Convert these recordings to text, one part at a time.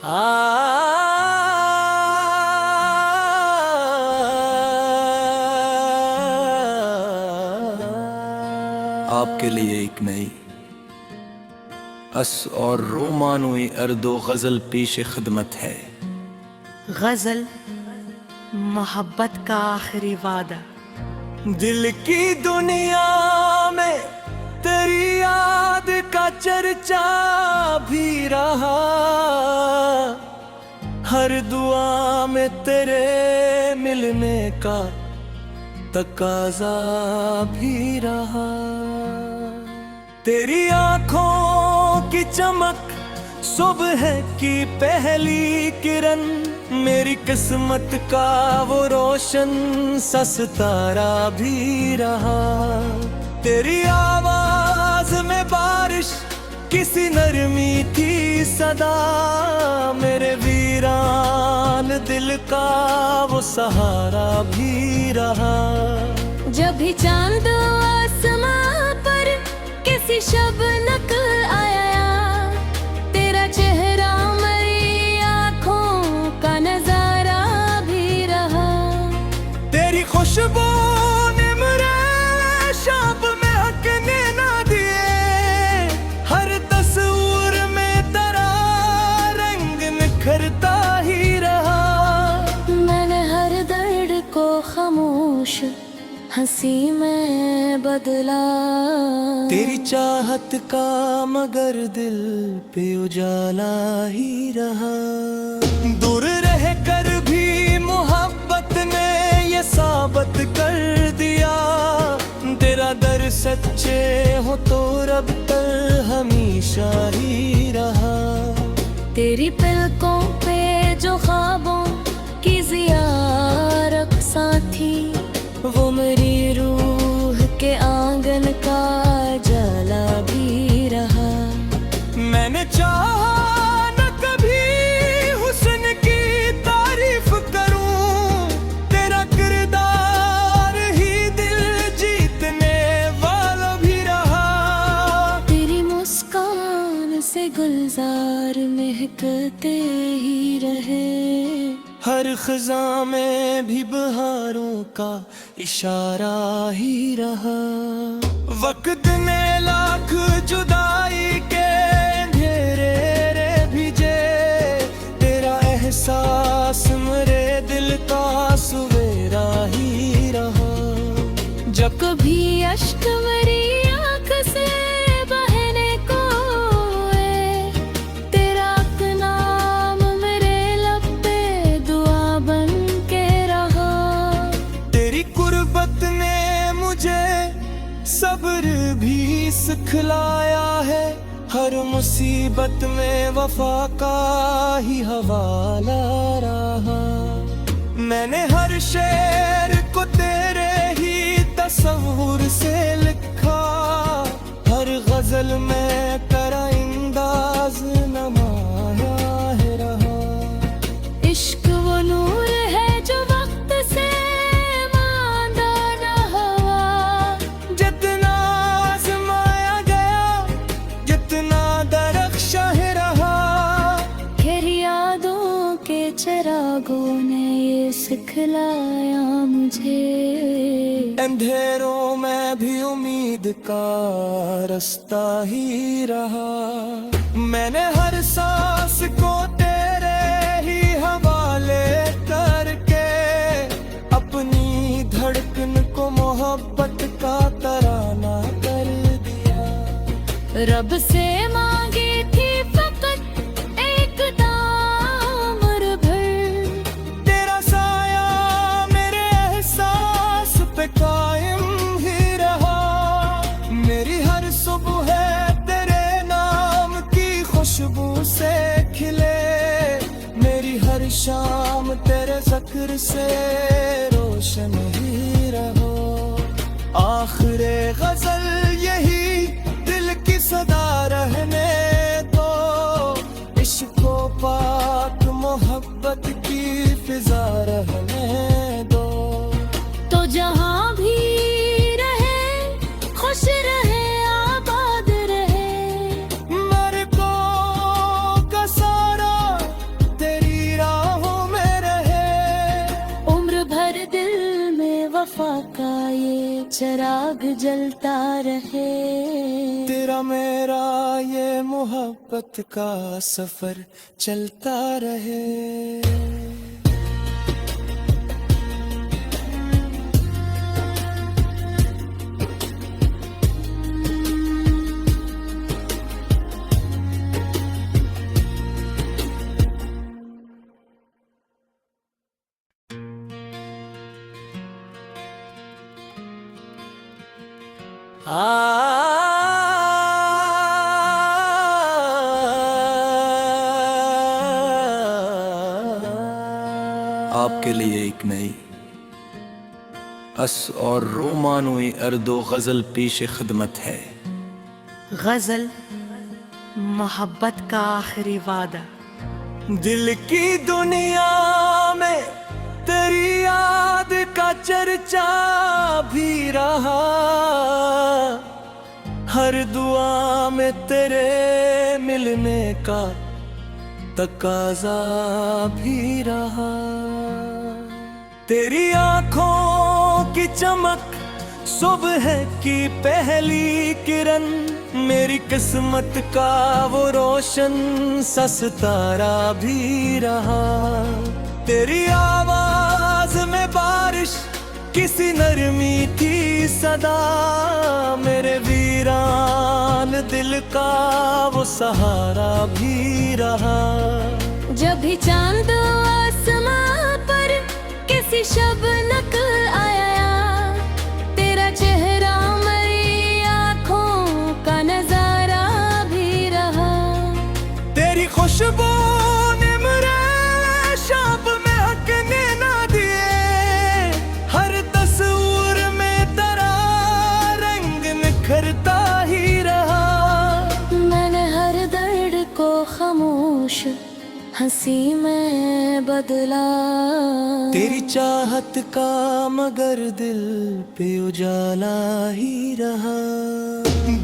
आपके लिए एक नई अस और रोमानुई अर्दो गजल पेश खिदमत है। गजल मोहब्बत का आखिरी वादा। दिल की दुनिया में तेरी याद का चर्चा भी रहा, हर दुआ में तेरे मिलने का तकाजा भी रहा। तेरी आंखों की चमक सुबह की पहली किरण, मेरी किस्मत का वो रोशन सा सितारा भी रहा। तेरी आवाज में बारिश किसी नरमी थी सदा, मेरे वीरान दिल का वो सहारा भी रहा। जब भी चांद आसमां पर किसी शबनक आया, तेरा चेहरा मेरी आँखों का नजारा भी रहा। तेरी खुशबू ने मेरे शाब में हकने ना दिए, हर तस्वीर में तेरा रंग निखरता ही रहा। मैंने हर दर्द को खामोश हंसी में बदला, तेरी चाहत का मगर दिल पे उजाला ही रहा। दूर रह कर भी मोहब्बत ने ये साबित कर दिया, तेरा दर सच्चे हो तो रब तर हमेशा ही रहा। तेरी पलकों पे जो ख्वाबों की ज़ियारत साथी, वो मेरी रूह के आंगन का जला भी रहा। मैंने चाहा न कभी हुस्न की तारीफ करूं, तेरा किरदार ही दिल जीतने वाला भी रहा। तेरी मुस्कान से गुलजार महकते ही रहे, हर खज़ां में भी बहारों का इशारा ही रहा। वक्त ने लाख जुदाई के अंधेरे रे भेजे, तेरा एहसास मेरे दिल का सवेरा ही रहा। जब कभी अश्क मेरी आँख से बहने को है, तेरा नाम मेरे लब पे दुआ बन के रहा। तेरी कुर्बत ने मुझे सब्र भी सिखलाया है, हर मुसीबत में वफा का ही हवाला रहा। मैंने हर शेर को तेरे ही तस्वुर से लिखा, हर गजल में तेरा अंदाज नमाया है रहा। इश्क वो नूर है जो वक्त से मांदा न हुआ, जितना आज़माया गया जितना दरख्शा है रहा। खैर यादों के चिरागों ने ये सिखलाया मुझे, अंधेरों में भी उम्मीद का रास्ता ही रहा। मैंने हर सांस को तेरे ही हवाले करके, अपनी धड़कन को मोहब्बत का तराना कर दिया। रब से मांगी थी फकत एक दामर भर, तेरा साया मेरे एहसास पे कायम ही रहा। मेरी हर सुबह तेरे नाम की खुशबू से खिले, मेरी हर शाम तेरे ज़िक्र से रोशन ही रहो। आखिरे गजल यही दिल की सदा रहने दो, इश्को पाक मोहब्बत की फिजा रहने दो। तो जहाँ भी रहे खुश रहे आबाद रहे, मेरे को का सारा चिराग जलता रहे। तेरा मेरा ये मोहब्बत का सफर चलता रहे। आपके लिए एक नई अस और रोमानोई अर्दो गजल पेश खिदमत है। गजल मोहब्बत का आखिरी वादा। दिल की दुनिया में तेरी याद का चर्चा भी रहा, हर दुआ में तेरे मिलने का तकाजा भी रहा। तेरी आंखों की चमक सुबह की पहली किरण, मेरी किस्मत का वो रोशन सा सितारा भी रहा। तेरी आवाज में बारिश किसी नरमी थी सदा, मेरे वीरान दिल का वो सहारा भी रहा। जब भी चांद आसमां पर किसी शबनक आया, तेरा चेहरा मेरी आँखों का नजारा भी रहा। तेरी खुशबू ने मेरे शाप में हकने ना दिए, हर तस्वीर में तेरा रंग निखरता ही रहा। मैंने हर दर्द को खामोश हंसी में बदला, तेरी चाहत का मगर दिल पे उजाला ही रहा।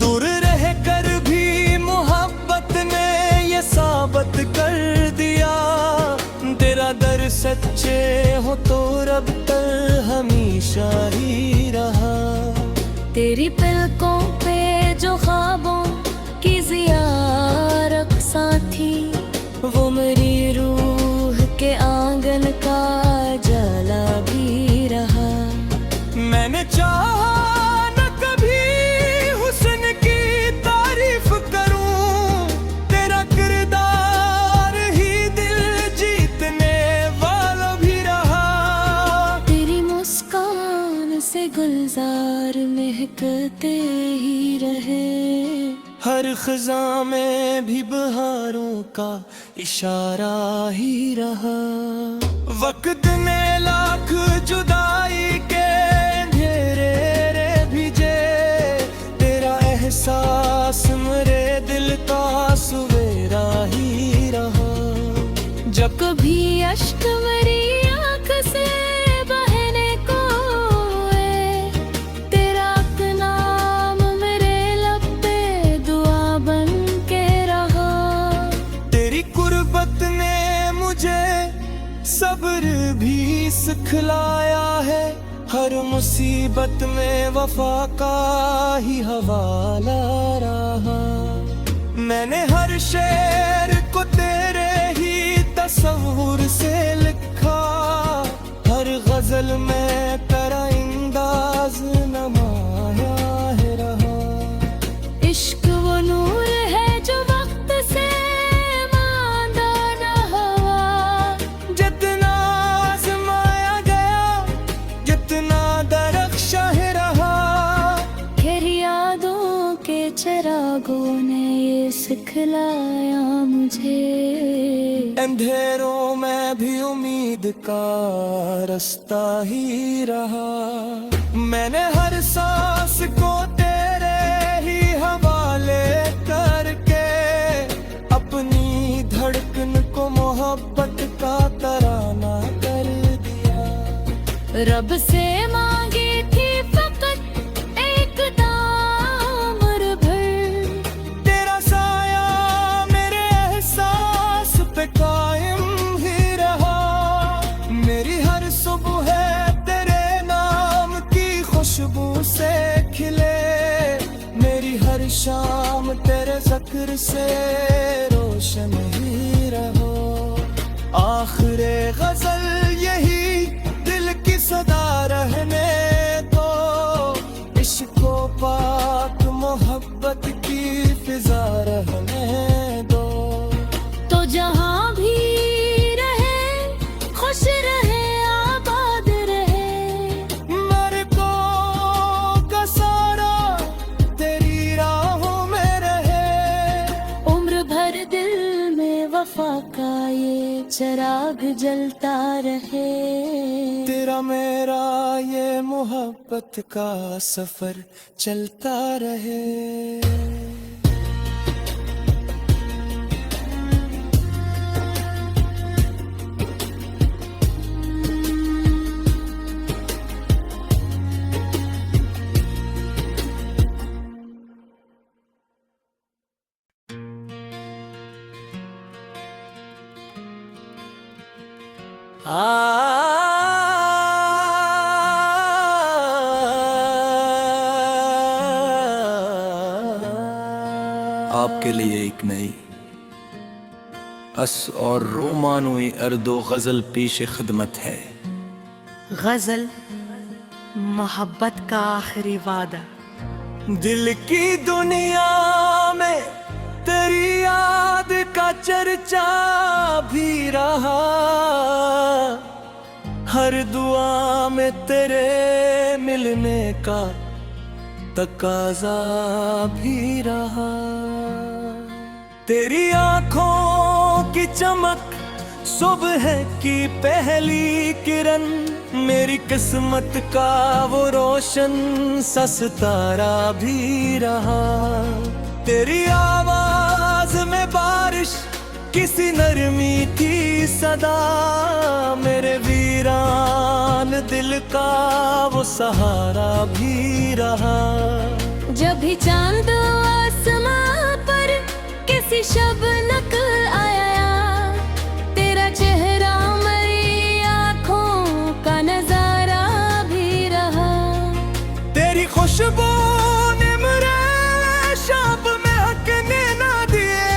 दूर रह कर भी मोहब्बत ने ये साबित कर दिया, तेरा दर सच्चे हो तो रब तक हमेशा ही रहा। तेरी पलकों पे जो ख्वाबों की ज़ियारत साथी, वो मेरी रूह के आंगन का जला भी रहा। मैंने चाहा न कभी हुस्न की तारीफ करूं, तेरा किरदार ही दिल जीतने वाला भी रहा। तेरी मुस्कान से गुलजार महकते ही रहे, हर खज़ा में भी बहारों का इशारा ही रहा। वक्त ने लाख जुदाई के अंधेरे रे भेजे, तेरा एहसास मेरे दिल का सवेरा ही रहा। जब कभी अश्क मेरी आँख से बहने को है, तेरा नाम मेरे लब पे दुआ बन के रहा। तेरी कुर्बत ने मुझे सब्र भी सिखलाया है, हर मुसीबत में वफा का ही हवाला रहा। मैंने हर शेर को तेरे ही तस्वुर से लिखा, हर गजल में तेरा अंदाज नमाया है रहा। इश्क वो नूर है जो वक्त से मांदा न हुआ, जितना आजमाया गया जितना दरख्शा है रहा। फिर यादों के चिरागों ने ये सिखलाया मुझे, अंधेरों में भी उम्मीद का रास्ता ही रहा। मैंने हर सांस को तेरे ही हवाले करके, अपनी धड़कन को मोहब्बत का तराना कर दिया। रब से मांगी थी फकत एक दामर भर, तेरा साया मेरे एहसास पे कायम ही रहा। मेरी हर सुबह तेरे नाम की खुशबू से शाम तेरे ज़िक्र से रोशन ही रहो। आखिरे गजल यही दिल की सदा रहने दो। इश्क़ व पाक मोहब्बत की फिजा रहने दो। तो जहाँ भी रहे खुश रहे आबाद रहे। मेरे को का सारा तेरी राहों में रहे। उम्र भर दिल में वफा का ये चिराग जलता रहे। तेरा मेरा ये मोहब्बत का सफर चलता रहे। आपके लिए एक नई अस और रोमानुई अर्दो गजल पेश खिदमत है। गजल मोहब्बत का आखिरी वादा। दिल की दुनिया में तेरी याद का चर्चा भी रहा। हर दुआ में तेरे मिलने का तकाजा भी रहा। तेरी आंखों की चमक सुबह की पहली किरण। मेरी किस्मत का वो रोशन सा सितारा भी रहा। तेरी आवाज में बारिश किसी नरमी की सदा। मेरे वीरान दिल का वो सहारा भी रहा। जब भी चांद आसमां पर किसी शबनक आया। तेरा चेहरा मेरी आँखों का नजारा भी रहा। तेरी खुशबू ने मेरे शाब में हकने ना दिए।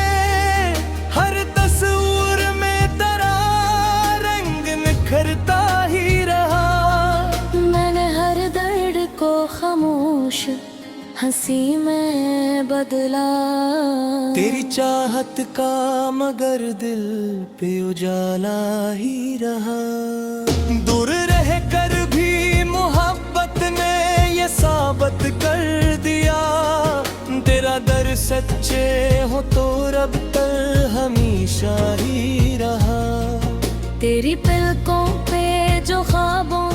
हर तस्वीर में तेरा रंग निखरता ही रहा। मैंने हर दर्द को खामोश हंसी में बदला। तेरी चाहत का मगर दिल पे उजाला ही रहा। दूर रह कर भी मोहब्बत ने ये साबित कर दिया। तेरा दर सच्चे हो तो रब तक हमेशा ही रहा। तेरी पलकों पे जो ख्वाबों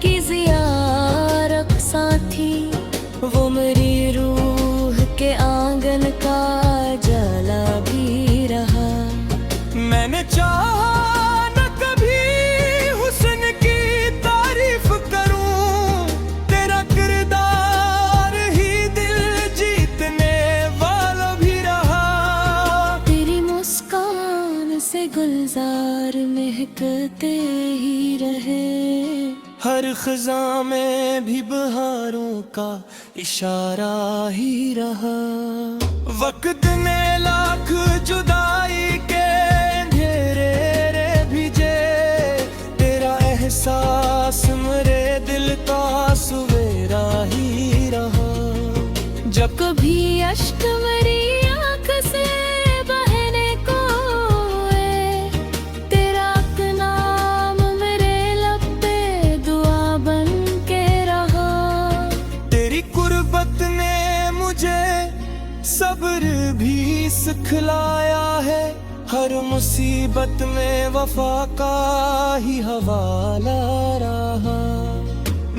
की ज़ियारत साथी। वो मेरी रूह के आंगन का जला भी रहा। मैंने चाहा न कभी हुस्न की तारीफ करूं। तेरा किरदार ही दिल जीतने वाला भी रहा। तेरी मुस्कान से गुलजार महकते ही रहे। हर खज़ा में भी बहारों का इशारा ही रहा। वक्त ने लाख जुदाई के अंधेरे रे भेजे। तेरा एहसास मेरे दिल का सवेरा ही रहा। जब कभी अश्क मेरी आँख से बहने को है। तेरा नाम मेरे लब पे दुआ बन के रहा। तेरी कुर्बत ने मुझे सब्र भी सिखलाया है। हर मुसीबत में वफा का ही हवाला रहा।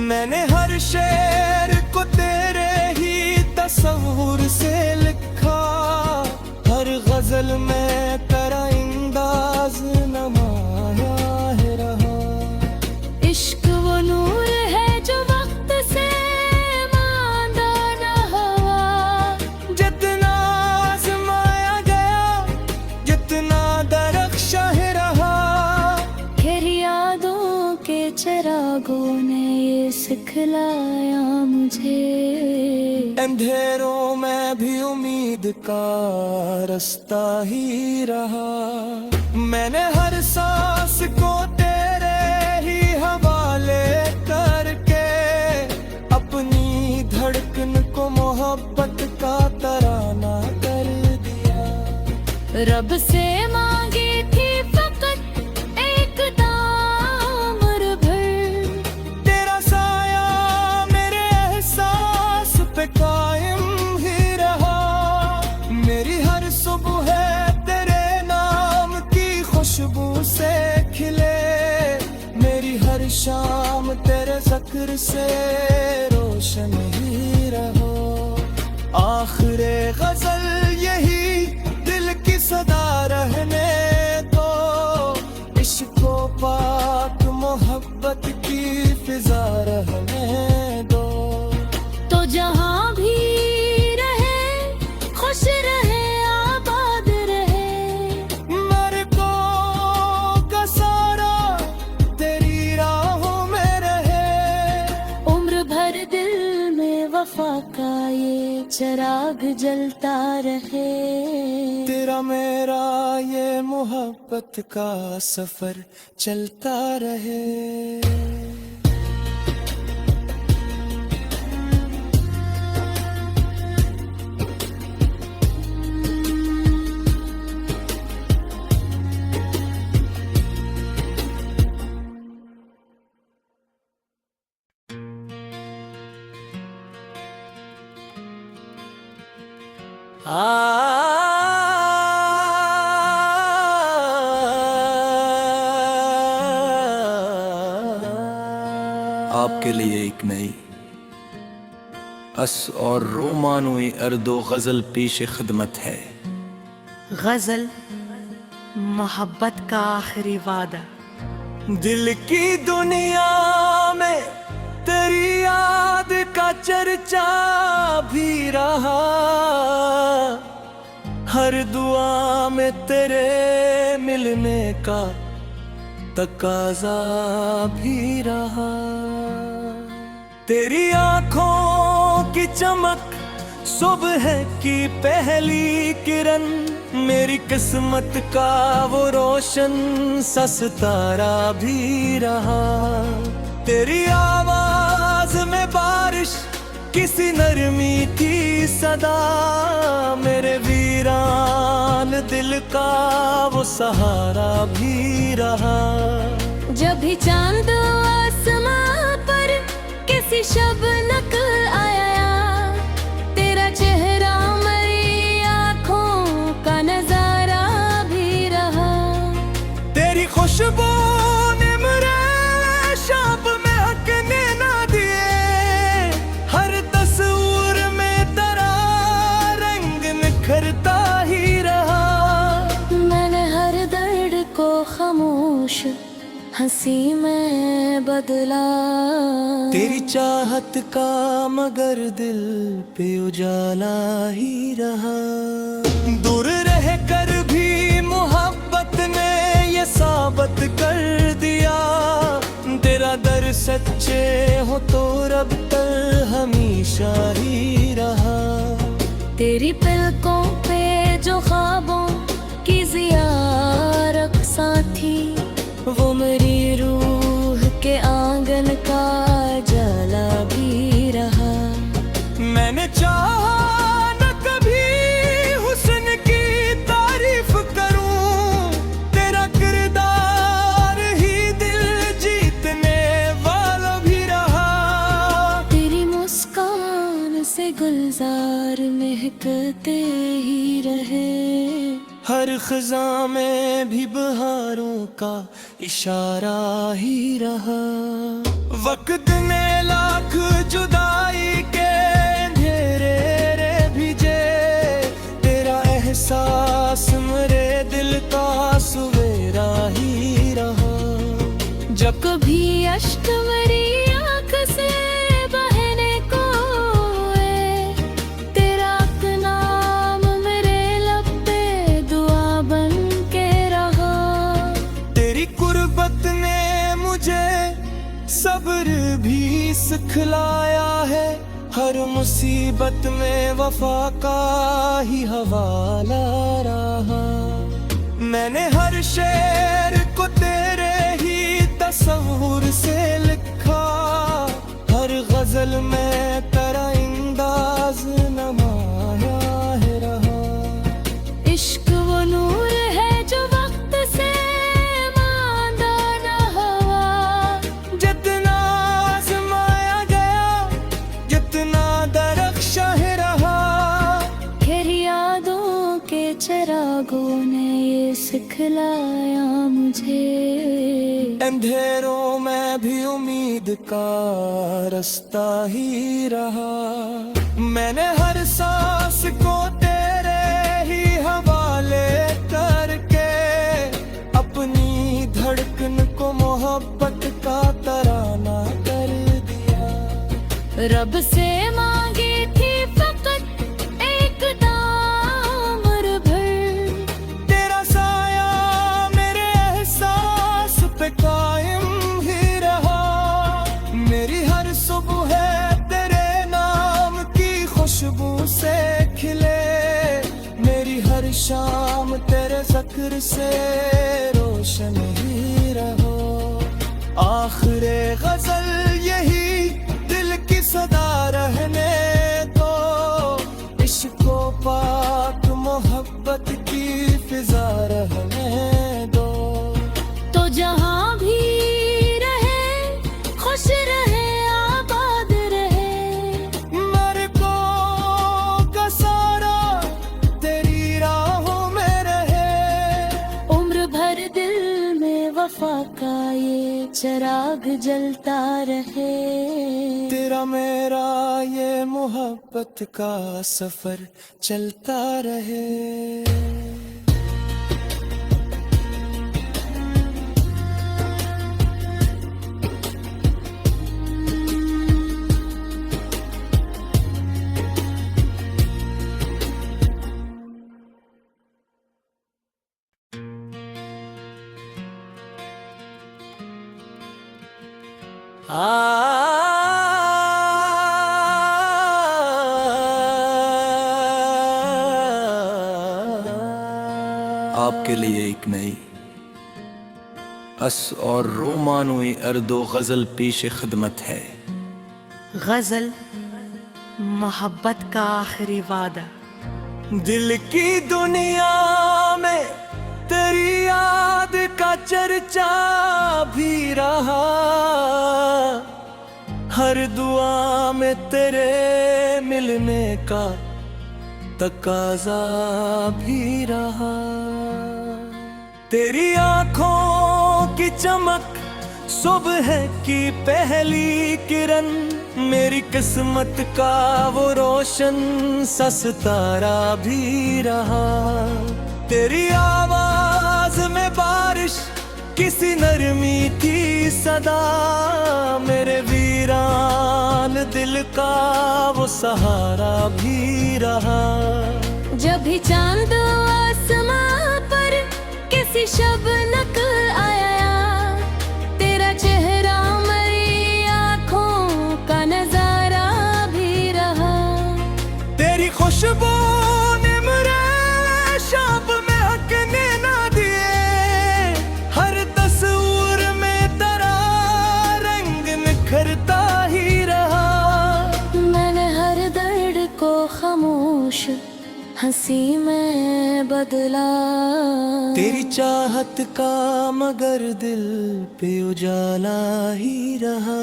मैंने हर शेर को तेरे ही तस्वुर से लिखा। हर गजल में तेरा अंदाज नमाया है रहा। इश्क वो नूर है जो वक्त से मांदा न हुआ। जितना आजमाया गया जितना दरख्शा है रहा। फिर यादों के चिरागों ने ये सिखलाया मुझे। अंधेरों में भी उम्मीद का रास्ता ही रहा। मैंने हर सांस को तेरे ही हवाले करके अपनी धड़कन को मोहब्बत का तराना कर दिया। रब से मांगी थी फकत एक दामर भर, तेरा साया मेरे एहसास पे कायम ही रहा। मेरी हर सुबह है तेरे नाम की खुशबू से खिले, मेरी हर शाम तेरे ज़िक्र से रोशन ही रहो। आखिरे गजल यही दिल की सदा रहने दो, इश्को पाक मोहब्बत की फिजा रहने दो। तो जहाँ भी रहे खुश रहे आबाद रहे, मेरे को का सारा तेरी राहों में रहे। उम्र भर दिल में वफा का ये चिराग जलता रहे। तेरा मेरा ये मोहब्बत का सफर चलता रहे। आपके लिए एक नई अस और रोमानुई अर्दो गजल पेश खिदमत है। गजल मोहब्बत का आखिरी वादा। दिल की दुनिया में तेरी याद का चर्चा भी रहा, हर दुआ में तेरे मिलने का तकाजा भी रहा। तेरी आंखों की चमक सुबह की पहली किरण, मेरी किस्मत का वो रोशन सा सितारा भी रहा। तेरी आवाज में बारिश किसी नरमी थी सदा, मेरे वीरान दिल का वो सहारा भी रहा। जब भी चांद आसमां पर किसी शबनक आया, तेरा चेहरा मेरी आँखों का नजारा भी रहा। तेरी खुशबू ने मेरे शाप में हकने ना दिए, हर तस्वीर में तेरा रंग निखरता ही रहा। मैंने हर दर्द को खामोश हंसी में बदला, तेरी चाहत का मगर दिल पे उजाला ही रहा। दूर रह कर भी मोहब्बत ने ये साबित कर दिया, तेरा दर सच्चे हो तो रब तर हमेशा ही रहा। तेरी पलकों पे जो ख्वाबों की ज़ियारत साथी, वो मेरी रूह के आंगन का जला भी रहा। मैंने चाहा न कभी हुस्न की तारीफ करूं, तेरा किरदार ही दिल जीतने वाला भी रहा। तेरी मुस्कान से गुलजार महकते ही रहे, हर खिजा में भी बहारों का इशारा ही रहा। वक्त ने लाख जुदाई के अंधेरे रे भेजे, तेरा एहसास मेरे दिल का सवेरा ही रहा। जब कभी अश्क मेरी आँख से बहने को है, तेरा नाम मेरे लब पे दुआ बन के रहा। तेरी कुर्बत ने मुझे सब्र भी सिखलाया है, हर मुसीबत में वफा का ही हवाला रहा। मैंने हर शेर को तेरे ही तस्वुर से लिखा, हर गजल में तेरा अंदाज नमाया है रहा। इश्क वो नूर है जो वक्त से मांदा न हुआ, जितना आजमाया गया जितना दरख्शा है रहा। फिर यादों के चिरागों ने ये सिखलाया मुझे, अंधेरों में भी उम्मीद का रास्ता ही रहा। मैंने हर सांस को तेरे ही हवाले करके अपनी धड़कन को मोहब्बत का तराना कर दिया। रब से मांगी थी फकत एक दामर भर, तेरा साया मेरे एहसास पे कायम ही रहा। मेरी हर सुबह है तेरे नाम की खुशबू से खिले, मेरी हर शाम तेरे ज़िक्र से रोशन ही रहो। आखिरे गजल यही दिल की सदा रहने दो, इश्को पाक मोहब्बत की फिजा रहने दो। तो जहाँ भी रहे खुश रहे आबाद रहे, मेरे को का सारा तेरी राहों में रहे। उम्र भर दिल में वफा का ये चिराग जलता रहे। तेरा मेरा ये मोहब्बत का सफर चलता रहे। आपके लिए एक नई अस और रोमानोई अर्दो गजल पेश खिदमत है। गजल मोहब्बत का आखिरी वादा। दिल की दुनिया में तेरी याद का चर्चा भी रहा, हर दुआ में तेरे मिलने का तकाजा भी रहा। तेरी आंखों की चमक सुबह की पहली किरण, मेरी किस्मत का वो रोशन सा सितारा भी रहा। तेरी आवाज में बारिश किसी नरमी की सदा, मेरे वीरान दिल का वो सहारा भी रहा। जब भी चांद आसमां पर किसी शबनक आया, तेरा चेहरा मेरी आँखों का नजारा भी रहा। तेरी खुशबू ने मेरे शाम में हकने ना दिए, हर तस्वीर में तेरा रंग निखरता ही रहा। मैंने हर दर्द को खामोश हंसी में बदला, तेरी चाहत का मगर दिल पे उजाला ही रहा।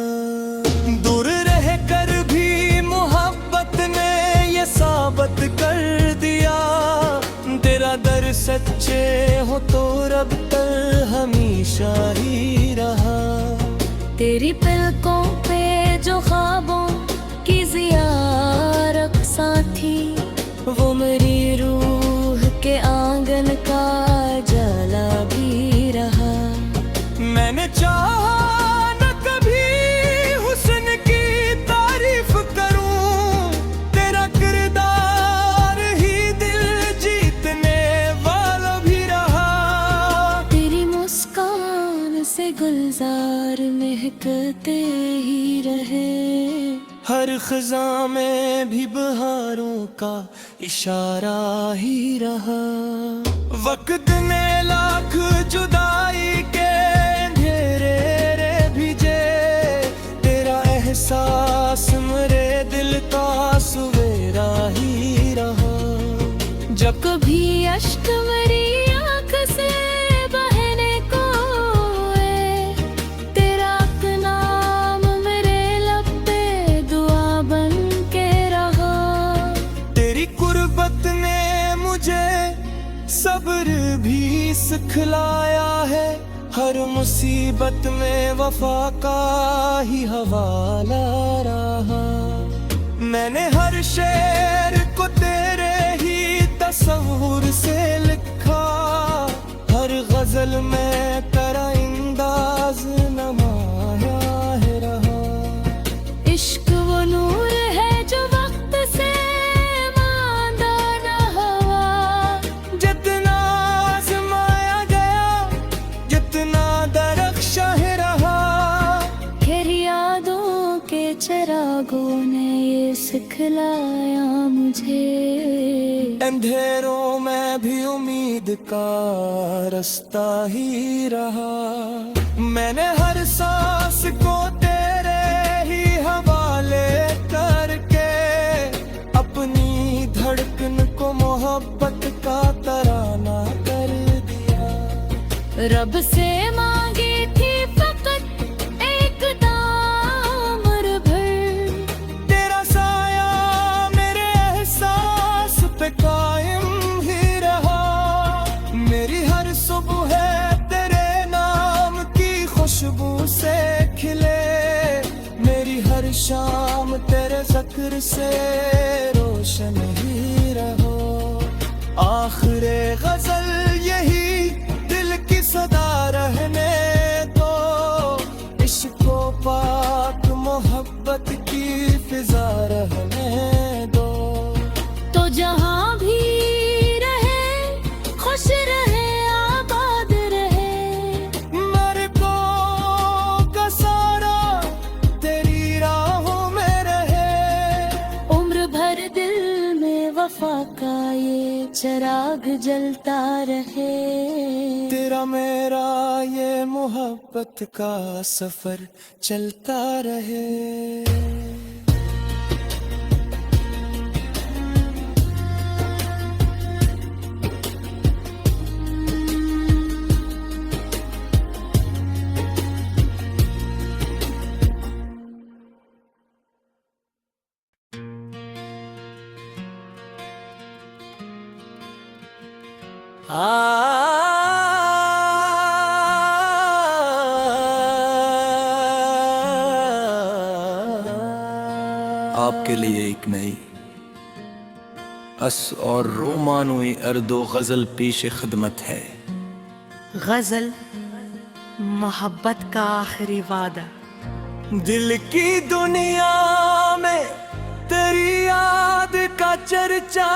दूर रह कर भी मोहब्बत ने ये साबित कर दिया, तेरा दर सच्चे हो तो रब तर हमेशा ही रहा। तेरी पलकों पे जो ख्वाबों की ज़ियारत साथी, वो मेरी रूह के आंगन का जला भी रहा। मैंने चाहा न कभी हुस्न की तारीफ करूं, तेरा किरदार ही दिल जीतने वाला भी रहा। तेरी मुस्कान से गुलजार महकते ही रहे, हर खजा में भी बहारों का इशारा ही रहा। वक्त ने लाख जुदाई के अंधेरे रे भेजे, तेरा एहसास मेरे दिल का सवेरा ही रहा। जब कभी अश्क मेरी आँख से बहने को है, तेरा नाम मेरे लब पे दुआ बन के रहा। तेरी कुर्बत ने मुझे सब्र भी सिखलाया है, हर मुसीबत में वफा का ही हवाला रहा। मैंने हर शेर को तेरे ही तस्वुर से लिखा, हर गजल में तेरा अंदाज नमाया है रहा। इश्क वो नूर है जो वक्त से मांदा न हुआ, जितना आजमाया गया जितना दरख्शा है रहा। फिर यादों के चिरागों ने ये सिखलाया मुझे, अंधेरों में भी उम्मीद का रास्ता ही रहा। मैंने हर सांस को तेरे ही हवाले करके अपनी धड़कन को मोहब्बत का तराना कर दिया। रब से मांगी थी फकत एक दामर भर, तेरा साया मेरे एहसास पे कायम ही रहा। मेरी हर सुबह तेरे नाम की खुशबू से खिले, मेरी हर शाम तेरे ज़िक्र से रोशन ही रहो। आखिरे गजल यही दिल की सदा रहने दो, इश्को पाक मोहब्बत की फिजा रहने दो। तो जहाँ भी रहे खुश रहे आबाद रहे, मेरे को का सारा तेरी राहों में रहे। उम्र भर दिल में वफा का ये चिराग जलता रहे। तेरा मेरा ये मोहब्बत का सफर चलता रहे। आपके लिए एक नई अस और रोमानुई अर्दो गजल पेश खिदमत है। गजल मोहब्बत का आखिरी वादा। दिल की दुनिया में तेरी याद का चर्चा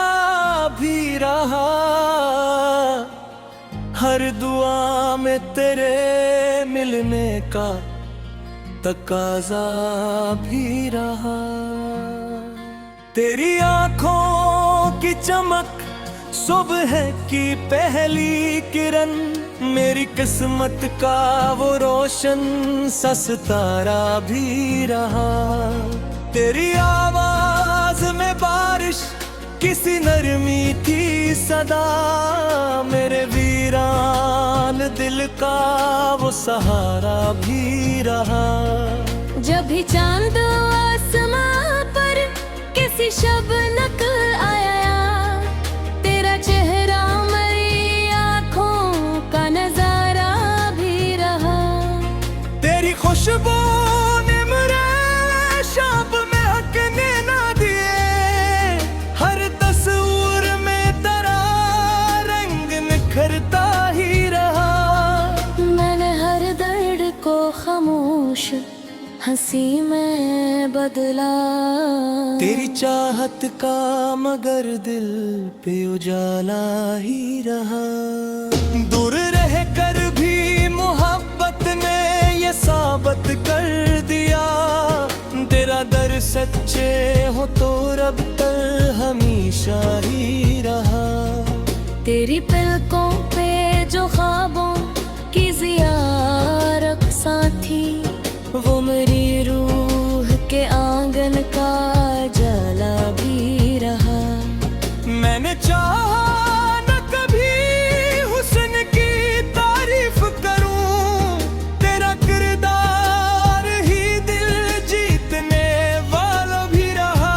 भी रहा, हर दुआ में तेरे मिलने का तकाजा भी रहा। तेरी आंखों की चमक सुबह की पहली किरण, मेरी किस्मत का वो रोशन सा सितारा भी रहा। तेरी आवाज में बारिश किसी नरमी थी सदा, मेरे वीरान दिल का वो सहारा भी रहा। जब भी चांद आसमां पर किसी शबनक आया, तेरा चेहरा मेरी आँखों का नजारा भी रहा। तेरी खुशबू ने मेरे शाब में हकने ना दिए, हर तस्वीर में तेरा रंग निखरता ही रहा। मैंने हर दर्द को खामोश हंसी में बदला, तेरी चाहत का मगर दिल पे उजाला ही रहा। दूर रह कर भी मोहब्बत ने ये साबित कर दिया, तेरा दर सच्चे हो तो रब तर हमेशा ही रहा। तेरी पलकों पे जो ख्वाबों की ज़ियारत थी, वो मेरी रूह के आंगन का जला भी रहा। मैंने चाहा न कभी हुस्न की तारीफ करूं, तेरा किरदार ही दिल जीतने वाला भी रहा।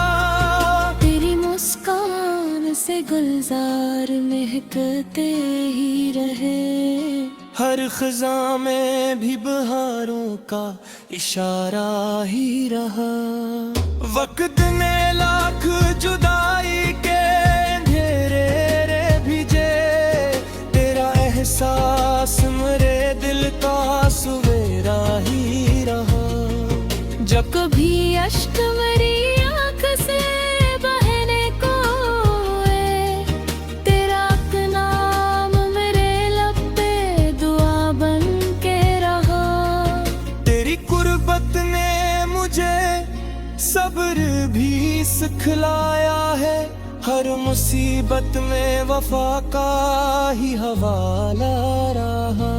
तेरी मुस्कान से गुलजार महकते ही रहे, हर खज़ा में भी बहारों का इशारा ही रहा। वक्त ने लाख जुदाई के अंधेरे रे भेजे, तेरा एहसास मेरे दिल का सवेरा ही रहा। जब कभी अश्क मेरी आँख से बहने को है, तेरा नाम मेरे लब पे दुआ बन के रहा। तेरी कुर्बत ने मुझे सब्र भी सिखलाया है, हर मुसीबत में वफा का ही हवाला रहा।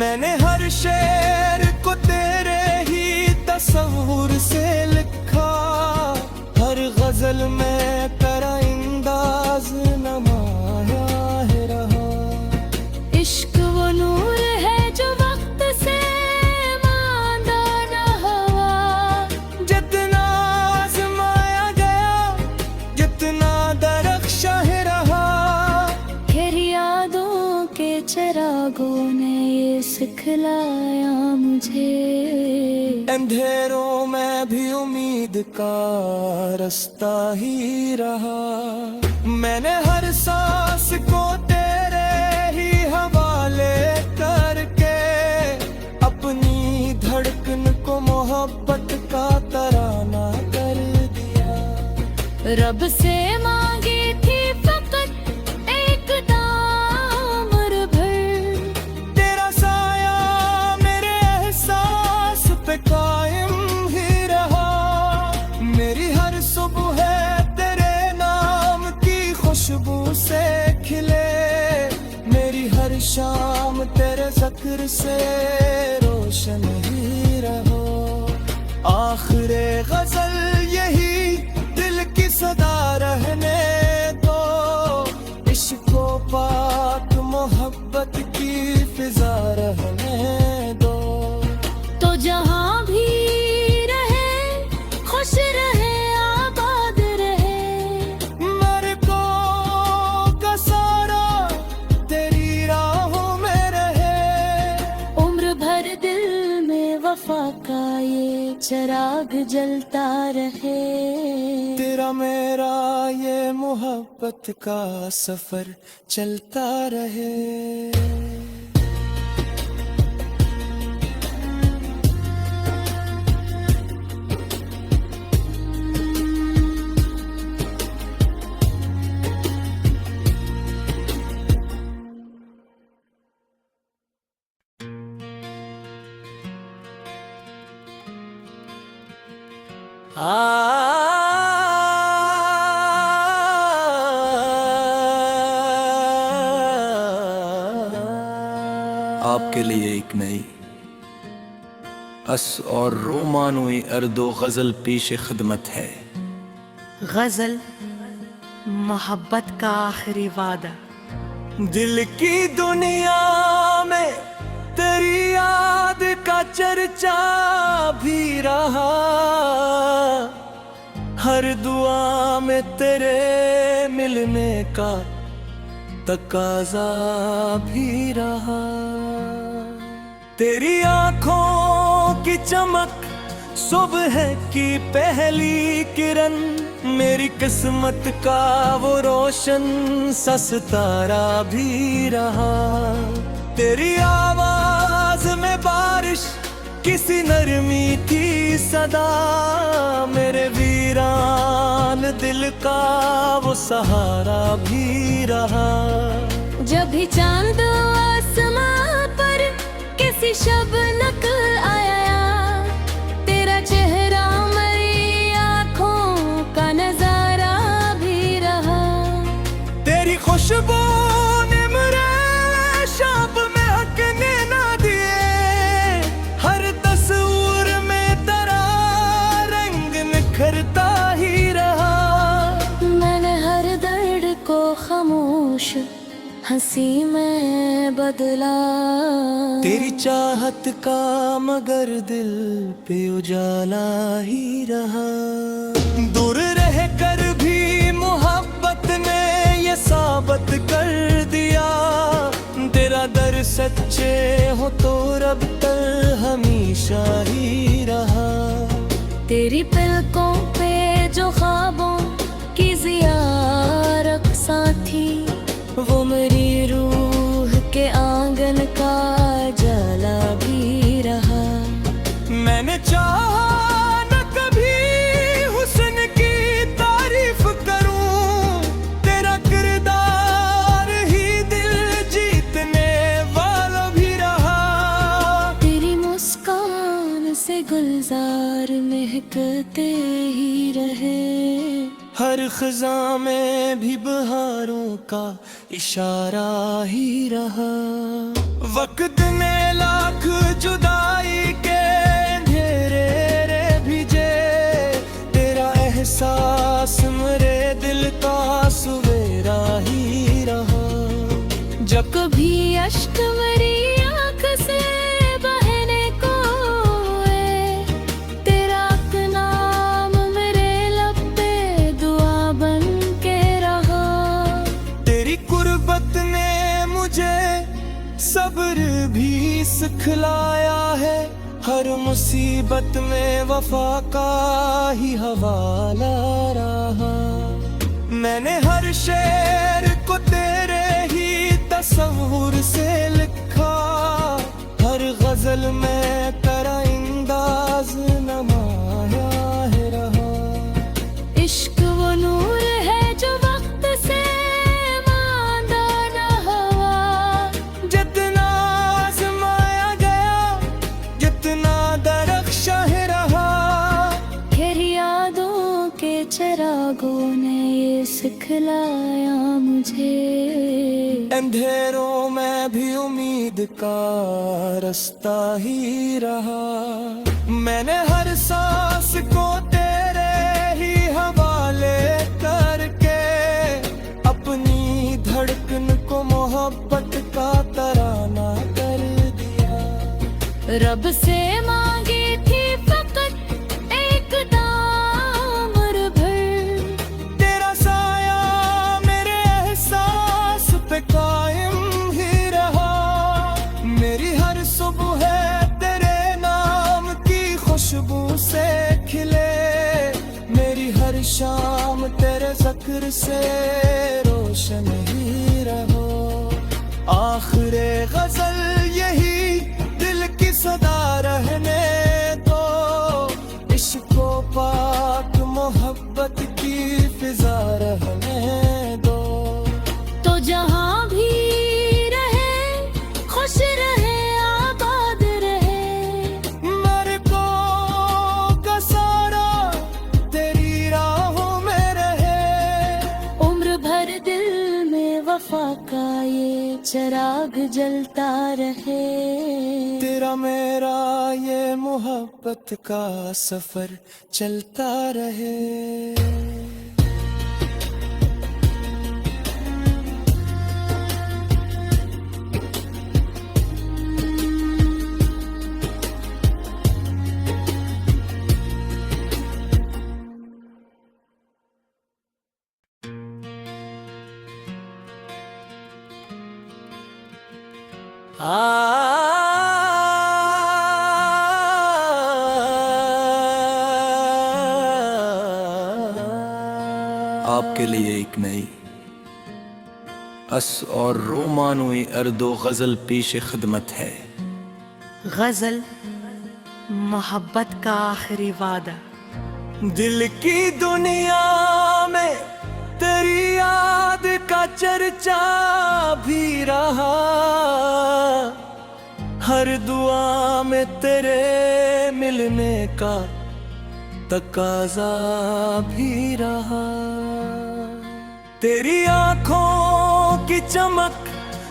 मैंने हर शेर को तेरे ही तस्वुर से लिखा, हर गजल में तेरा अंदाज नमाया है रहा। इश्क वो नूर है जो वक्त से मांदा न हुआ, जितना आजमाया गया जितना दरख्शा है रहा। फिर यादों के चिरागों ने ये सिखलाया मुझे, अंधेरों में भी उम्मीद का रास्ता ही रहा। मैंने हर सांस को तेरे ही हवाले करके, अपनी धड़कन को मोहब्बत का तराना कर दिया। रब से मांगी थी फकत एक दामर भर, तेरा साया मेरे एहसास पे कायम ही रहा। मेरी हर सुबह है तेरे नाम की खुशबू से खिले, मेरी हर शाम तेरे ज़िक्र से रोशन ही रहो। आखिरे गजल यही दिल की सदा रहने दो, इश्को पाक मोहब्बत की फिजा रहने दो। तो जहाँ भी रहे खुश रहे आबाद रहे, मेरे को का सारा तेरी राहों में रहे। उम्र भर दिल में वफा का ये चिराग जलता रहे। तेरा मेरा ये मोहब्बत का सफर चलता रहे। आपके लिए एक नई अस और रोमानुई अर्दो गजल पेश खिदमत है। गजल मोहब्बत का आखिरी वादा। दिल की दुनिया में तेरी याद का चर्चा भी रहा, हर दुआ में तेरे मिलने का तकाजा भी रहा। तेरी आंखों की चमक सुबह की पहली किरण, मेरी किस्मत का वो रोशन सा सितारा भी रहा। तेरी आवाज में बारिश किसी नरमी थी सदा, मेरे वीरान दिल का वो सहारा भी रहा। जब भी चांद आसमां पर किसी शबनक आया, तेरा चेहरा मेरी तेरी खुशबू ने मेरे शाप में हकने ना दिए, हर तस्वीर में तेरा रंग निखरता ही रहा। मैंने हर दर्द को खामोश हंसी में बदला, तेरी चाहत का मगर दिल पे उजाला ही रहा। दूर रह कर भी मोहब्बत ने ये साबित कर दिया, तेरा दर सच्चे हो तो रब तर हमेशा ही रहा। तेरी पलकों पे जो ख्वाबों की ज़ियारत थी, वो मेरी रूह के आंगन का जला भी रहा। मैंने चाहा न कभी हुस्न की तारीफ करूं, तेरा किरदार ही दिल जीतने वाला भी रहा। तेरी मुस्कान से गुलजार महकते ही रहे, हर खज़ां में भी बहारों का इशारा ही रहा। वक्त ने लाख जुदाई के अंधेरे रे भेजे, तेरा एहसास मेरे दिल का सवेरा ही रहा। जब कभी अश्क मेरी आँख से बहने को है, तेरा नाम मेरे लब पे दुआ बन के रहा। तेरी कुर्बत ने मुझे सब्र भी सिखलाया है, हर मुसीबत में वफा का ही हवाला रहा। मैंने हर शेर को तेरे ही तस्वुर से लिखा, हर गजल में तेरा अंदाज नमाया है रहा। इश्क वो नूर है जो वक्त से मांदा न हुआ, जितना आजमाया गया जितना दरख्शा है रहा। फिर यादों के चिरागों ने ये सिखलाया मुझे, अंधेरों में भी उम्मीद का रास्ता ही रहा। मैंने हर सांस को तेरे ही हवाले करके, अपनी धड़कन को मोहब्बत का तराना कर दिया। रब से मांगी थी फकत एक दामर भर, तेरा साया मेरे एहसास पे कायम ही रहा। मेरी हर सुबह है तेरे नाम की खुशबू से खिले, मेरी हर शाम तेरे ज़िक्र से रोशन ही रहो। आखिरे गजल यही दिल की सदा रहने दो, इश्को पाक मोहब्बत की फिजा रहने दो। तो जहाँ भी रहे खुश रहे आबाद रहे, मेरे को का सारा तेरी राहों में रहे। उम्र भर दिल में वफा का ये चिराग जलता रहे। तेरा मेरा ये मोहब्बत का सफर चलता रहे। आपके लिए एक नई अस और रोमानोई अर्दो गजल पेश खिदमत है। गजल मोहब्बत का आखिरी वादा। दिल की दुनिया में तेरी याद का चर्चा भी रहा, हर दुआ में तेरे मिलने का तकाजा भी रहा। तेरी आंखों की चमक,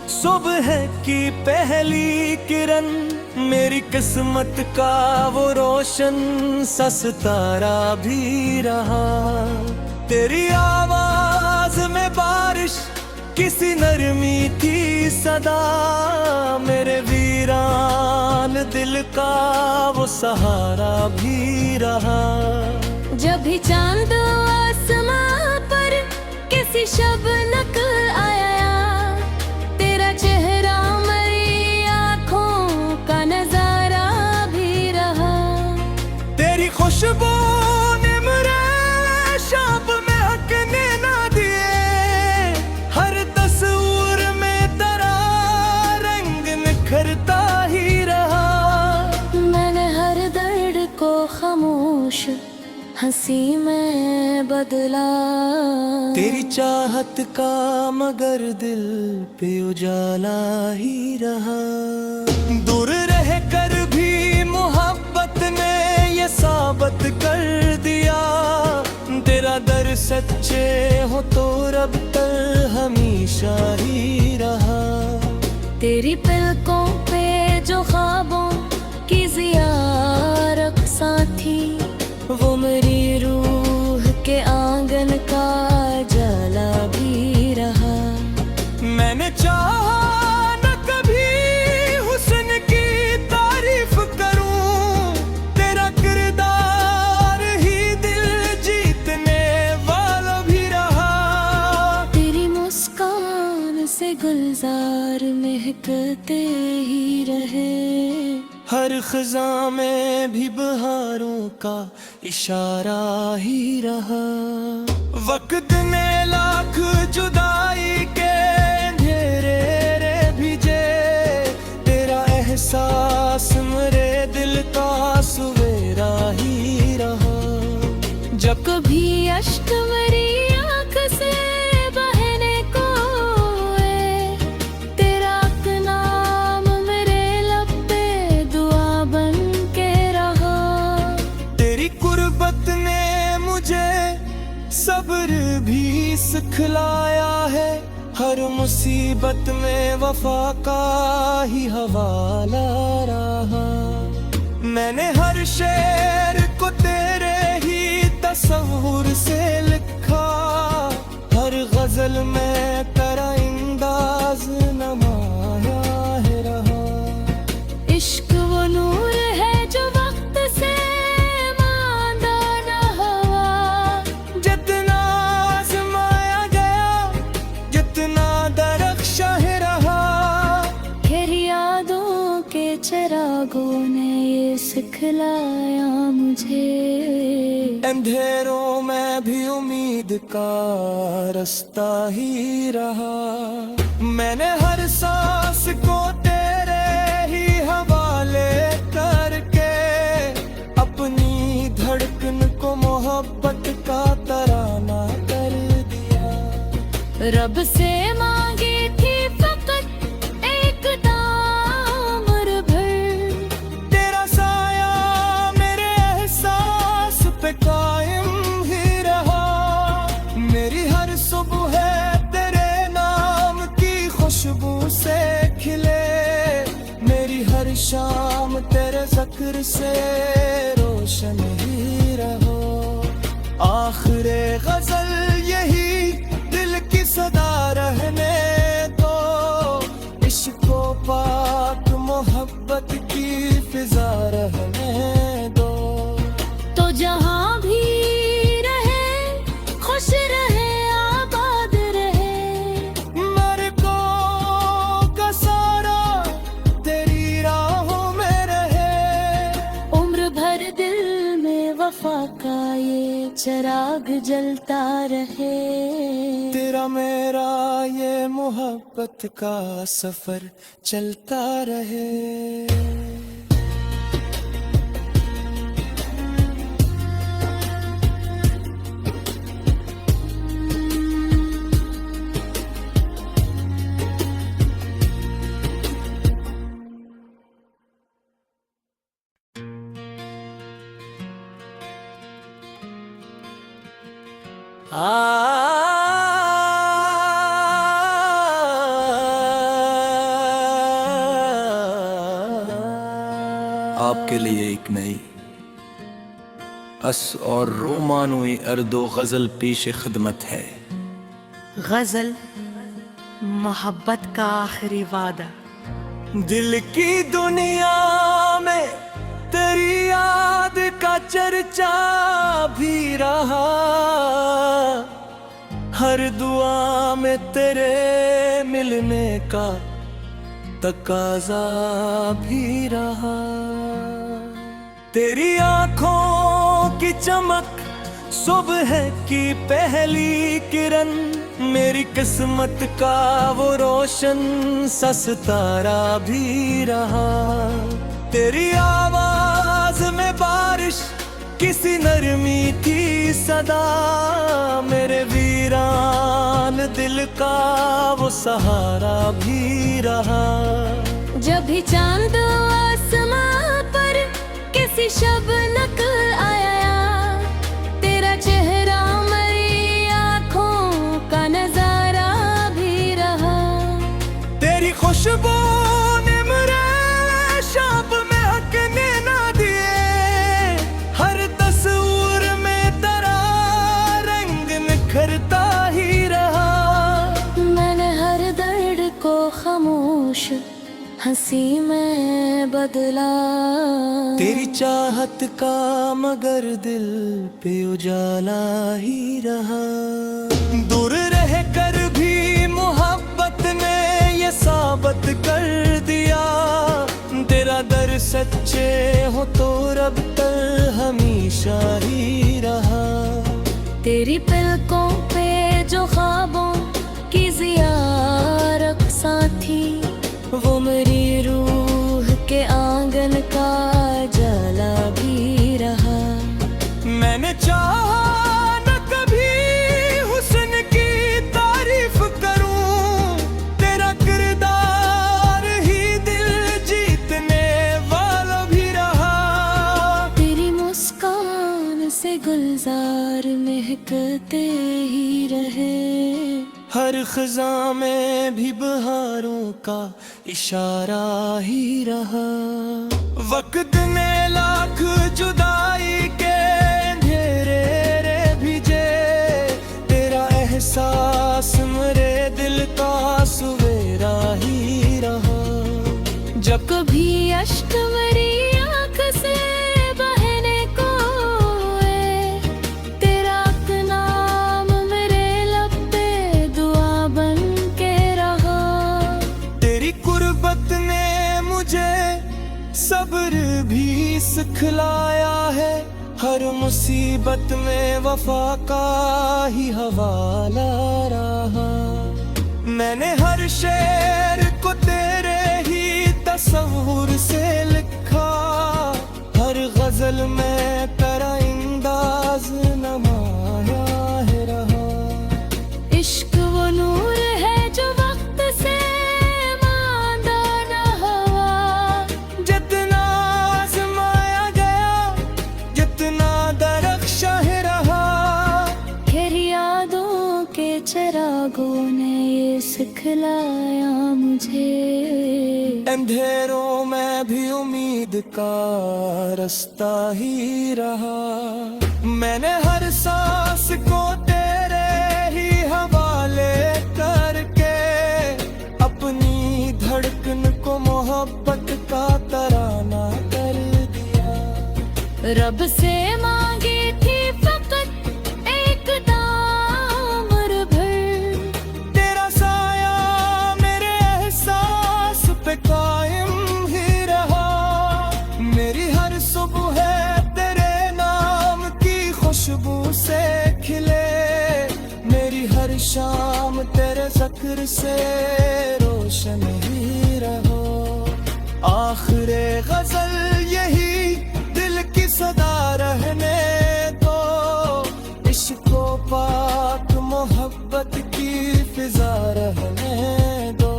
सुबह की पहली किरण, मेरी किस्मत का वो रोशन सा सितारा भी रहा। तेरी आवाज में बारिश किसी नरमी थी सदा, मेरे वीरान दिल का वो सहारा भी रहा। जब भी चांद आसमां पर किसी शबनक आया, तेरा चेहरा मेरी आँखों का नजारा भी रहा। तेरी खुशबू ने मेरे शाम में हकने ना दिए, हर तस्वीर में तेरा रंग निखरता ही रहा। मैंने हर दर्द को खामोश हंसी में बदला, तेरी चाहत का मगर दिल पे उजाला ही रहा। दूर रह कर भी मोहब्बत ने ये साबित कर दिया, तेरा दर सच्चे हो तो रब तर हमेशा ही रहा। तेरी पलकों पे जो ख्वाबों की ज़ियारत साथी, वो मेरी रूह के आंगन का जला भी रहा। मैंने चाहा न कभी हुस्न की तारीफ करूं, तेरा किरदार ही दिल जीतने वाला भी रहा। तेरी मुस्कान से गुलजार महकते ही रहे, हर खज़ां में भी बहारों का इशारा ही रहा। वक्त ने लाख जुदाई के अंधेरे रे भेजे, तेरा एहसास मेरे दिल का सवेरा ही रहा। जब कभी अश्क मेरी आँख से बहने को है, तेरा नाम मेरे लब पे दुआ बन के रहा। तेरी कुर्बत ने मुझे सब्र भी सिखलाया है, हर मुसीबत में वफा का ही हवाला रहा। मैंने हर शेर को तेरे ही तस्वुर से लिखा, हर गजल में तेरा अंदाज नमाया है रहा। इश्क वो नूर है जो वक्त से मांदा न हुआ, जितना आजमाया गया जितना दरख्शा है रहा। फिर यादों के चिरागों ने ये सिखलाया मुझे, अंधेरों में भी उम्मीद का रास्ता ही रहा। मैंने हर सांस को तेरे ही हवाले करके, अपनी धड़कन को मोहब्बत का तराना कर दिया। रब से मांगी थी फकत एक तामर भर, तेरा साया मेरे एहसास पे कायम ही रहा। मेरी हर सुबह तेरे नाम की खुशबू से खिले, मेरी हर शाम तेरे ज़िक्र से रोशन ही रहो। आखिरे गजल यही दिल की सदा रहने दो, इश्को पाक मोहब्बत की फिजा रहने दो। तो जहाँ भी रहे खुश रहे आबाद रहे, मेरे को का सारा तेरी राहों में रहे। उम्र भर दिल में वफा का ये चिराग जलता रहे। तेरा मेरा ये मोहब्बत का सफर चलता रहे। आपके लिए एक नई अस और रोमानुई अर्दो गजल पेश खिदमत है। गजल मोहब्बत का आखिरी वादा। दिल की दुनिया में तेरी याद का चर्चा भी रहा, हर दुआ में तेरे मिलने का तकाजा भी रहा। तेरी आंखों की चमक सुबह की पहली किरण, मेरी किस्मत का वो रोशन सा सितारा भी रहा। तेरी आवाज में बारिश किसी नरमी की सदा, मेरे वीरान दिल का वो सहारा भी रहा। जब भी चांद आसमां पर किसी शबनक आया, तेरा चेहरा मेरी आंखों का नजारा भी रहा। तेरी खुशबू ने मेरे शाप में हकने ना दिए, हर तस्वीर में तेरा रंग निखरता ही रहा। मैंने हर दर्द को खामोश हंसी में बदला, तेरी चाहत का मगर दिल पे उजाला ही रहा। दूर रह कर भी मोहब्बत ने ये साबित कर दिया, तेरा दर सच्चे हो तो रब तक हमेशा ही रहा। तेरी पलकों पे जो ख्वाबों की ज़ियारत साथी, वो मेरी रूह के आंगन का जला भी रहा। मैंने चाहा न कभी हुस्न की तारीफ करूं, तेरा किरदार ही दिल जीतने वाला भी रहा। तेरी मुस्कान से गुलजार महकते ही रहे, हर खज़ा में भी बहारों का इशारा ही रहा। वक्त ने लाख जुदाई के अंधेरे रे भेजे, तेरा एहसास मेरे दिल का सवेरा ही रहा। जब कभी अश्क मेरी आँख से बहने को है, तेरा नाम मेरे लब पे दुआ बन के रहा। तेरी कुर्बत ने मुझे सब्र भी सिखलाया है, हर मुसीबत में वफा का ही हवाला रहा। मैंने हर शेर को तेरे ही तस्वुर से लिखा, हर गजल में तेरा अंदाज नमाया है रहा। इश्क वो नूर है जो वक्त से मांदा न हुआ, जितना आजमाया गया जितना दरख्शा है रहा। फिर यादों के चिरागों ने ये सिखलाया मुझे, अंधेरों में भी उम्मीद का रास्ता ही रहा। मैंने हर सांस को तेरे ही हवाले करके, अपनी धड़कन को मोहब्बत का तराना कर दिया। रब से मांगी थी फकत एक दामर भर, तेरा साया मेरे एहसास पे कायम ही रहा। मेरी हर सुबह तेरे नाम की खुशबू से खिले, मेरी हर शाम तेरे ज़िक्र से रोशन ही रहो। आखिरे गजल यही दिल की सदा रहने दो, इश्को पाक मोहब्बत की फिजा रहने दो।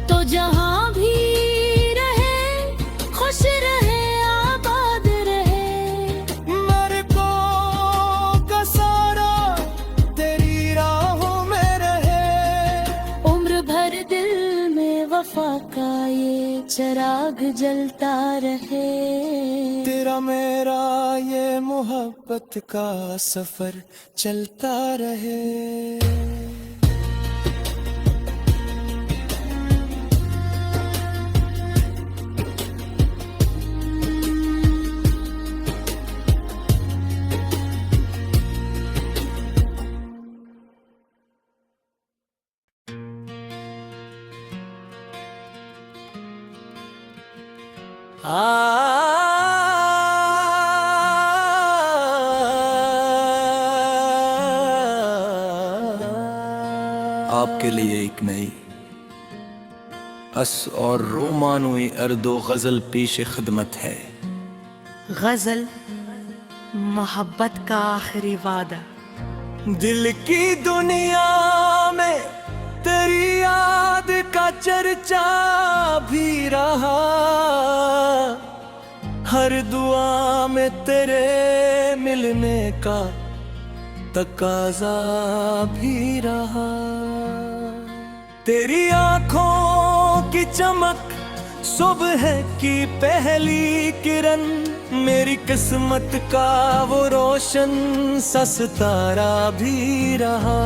तो जहाँ भी रहे खुश रहे आबाद रहे, मेरे को का सारा तेरी राहों में रहे। उम्र भर दिल में वफा का ये चिराग जलता रहे। तेरा मेरा ये मोहब्बत का सफर चलता रहे। आपके लिए एक नई अस और रोमानुई अर्दो गजल पेश खिदमत है। गजल मोहब्बत का आखिरी वादा। दिल की दुनिया में तेरी याद का चर्चा भी रहा, हर दुआ में तेरे मिलने का तकाजा भी रहा। तेरी आंखों की चमक सुबह की पहली किरण, मेरी किस्मत का वो रोशन सा सितारा भी रहा।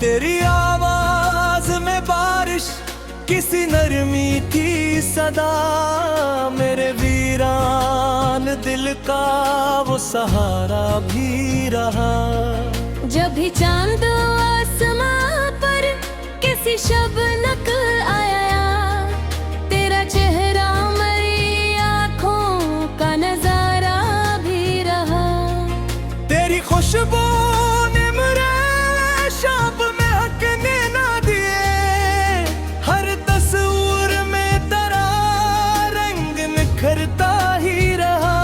तेरी आवाज में बारिश किसी नरमी थी सदा, मेरे वीरान दिल का वो सहारा भी रहा। जब भी चांद आसमां पर किसी शबनक आया, तेरा चेहरा मेरी आँखों का नजारा भी रहा। तेरी खुशबू ने मेरे शाम में हकने ना दिए, हर तस्वीर में तेरा रंग निखरता ही रहा।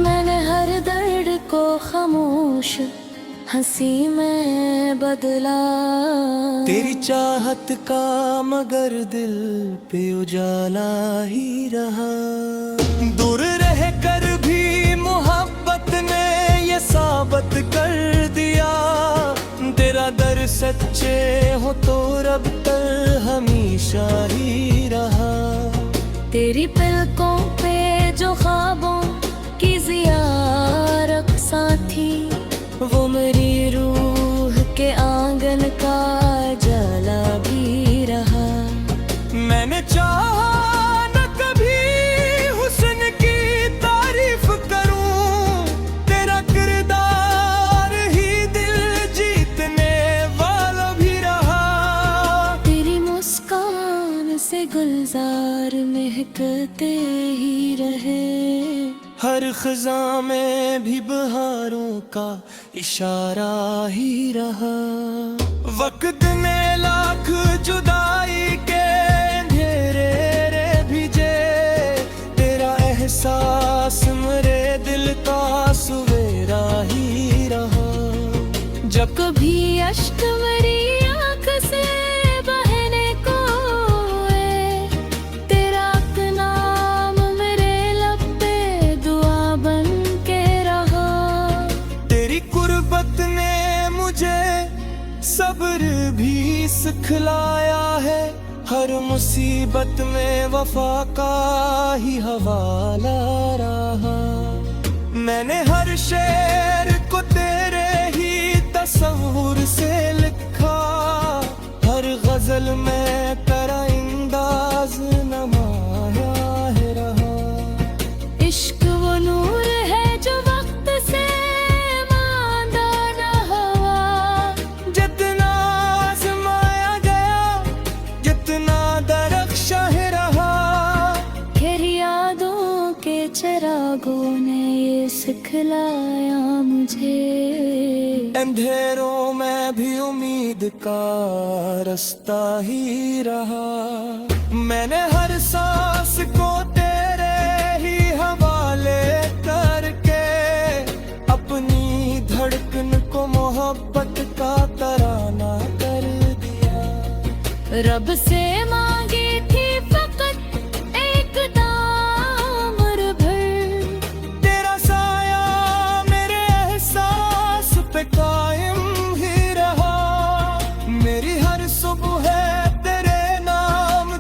मैंने हर दर्द को खामोश हंसी में बदला, तेरी चाहत का मगर दिल पे उजाला ही रहा। दूर रह कर भी मोहब्बत ने ये साबित कर दिया, तेरा दर सच्चे हो तो रब तर हमेशा ही रहा। तेरी पलकों पे जो ख्वाबों की ज़ियारत साथी, वो मेरी रूह के आंगन का जला भी रहा। मैंने चाहा न कभी हुस्न की तारीफ करूं, तेरा किरदार ही दिल जीतने वाला भी रहा। तेरी मुस्कान से गुलजार महकते ही रहे, हर खज़ा में भी बहारों का इशारा ही रहा। वक्त ने लाख जुदाई के अंधेरे रे भेजे, तेरा एहसास मेरे दिल का सवेरा ही रहा। जब कभी अश्क मेरी आँख से बहने को है, तेरा नाम मेरे लब पे दुआ बन के रहा। तेरी कुर्बत ने मुझे सब्र भी सिखलाया है, हर मुसीबत में वफा का ही हवाला रहा। मैंने हर शेर को तेरे ही तस्वुर से लिखा, हर गजल में तेरा अंदाज नमाया है रहा। इश्क वो नूर है जो वक्त से मांदा न हुआ, जितना आजमाया गया जितना दरख्शा है रहा। खैर यादों के चिरागों ने ये सिखलाया मुझे, अंधेरों में भी उम्मीद का रास्ता ही रहा। मैंने हर सांस को तेरे ही हवाले करके, अपनी धड़कन को मोहब्बत का तराना कर दिया। रब से मांगी थी फकत एक दामर भर, तेरा साया मेरे एहसास पे कायम ही रहा। मेरी हर सुबह तेरे नाम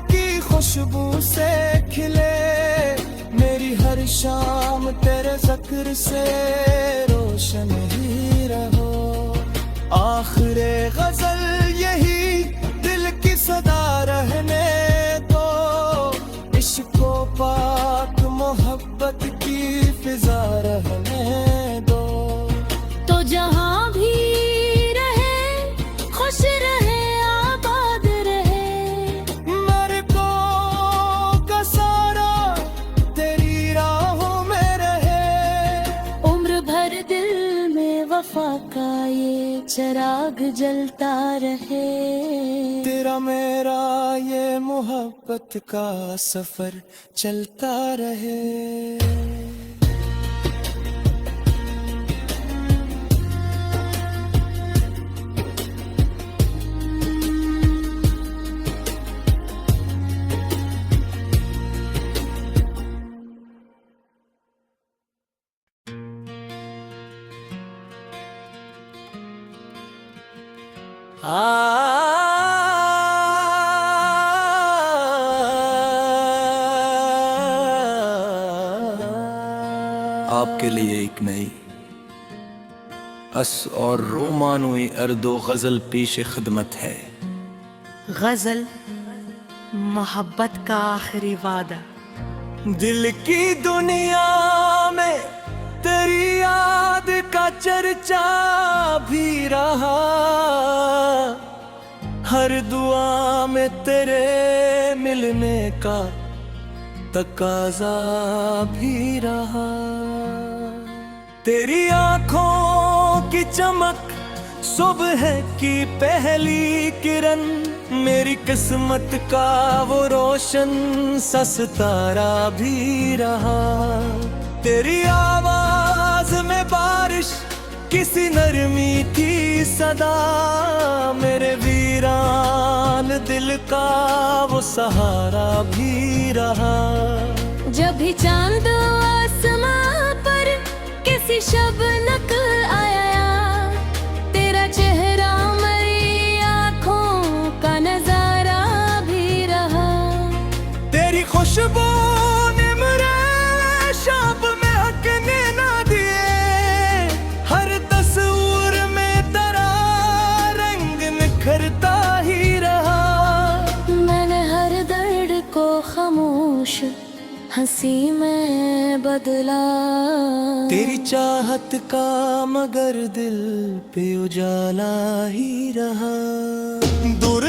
शाम तेरे ज़िक्र से रोशन ही रहो। आखिरे गजल यही दिल की सदा रहने दो। इश्को पाक मोहब्बत की फिजा रहने दो। तो जहाँ भी रहे खुश रहे आबाद रहे। मेरे को का सारा तेरी राहों में रहे। उम्र भर दिल में वफा का ये चिराग जलता रहे। तेरा मेरा ये मोहब्बत का सफर चलता रहे। आपके लिए एक नई अस और रोमानोई अर्दो गजल पेश खिदमत है। गजल मोहब्बत का आखिरी वादा। दिल की दुनिया में तेरी याद का चर्चा भी रहा। हर दुआ में तेरे मिलने का तकाजा भी रहा। तेरी आंखों की चमक सुबह की पहली किरण। मेरी किस्मत का वो रोशन सा सितारा भी रहा। तेरी आवाज में बारिश किसी नरमी थी सदा। मेरे वीरान दिल का वो सहारा भी रहा। जब भी चांद आसमां पर किसी शबनक आया। तेरा चेहरा मेरी आँखों का नजारा भी रहा। तेरी खुशबू ने मेरे शाम में हकने ना दिए। हर तस्वीर में तेरा रंग निखरता ही रहा। मैंने हर दर्द को खामोश हंसी में बदला। तेरी चाहत का मगर दिल पे उजाला ही रहा। दूर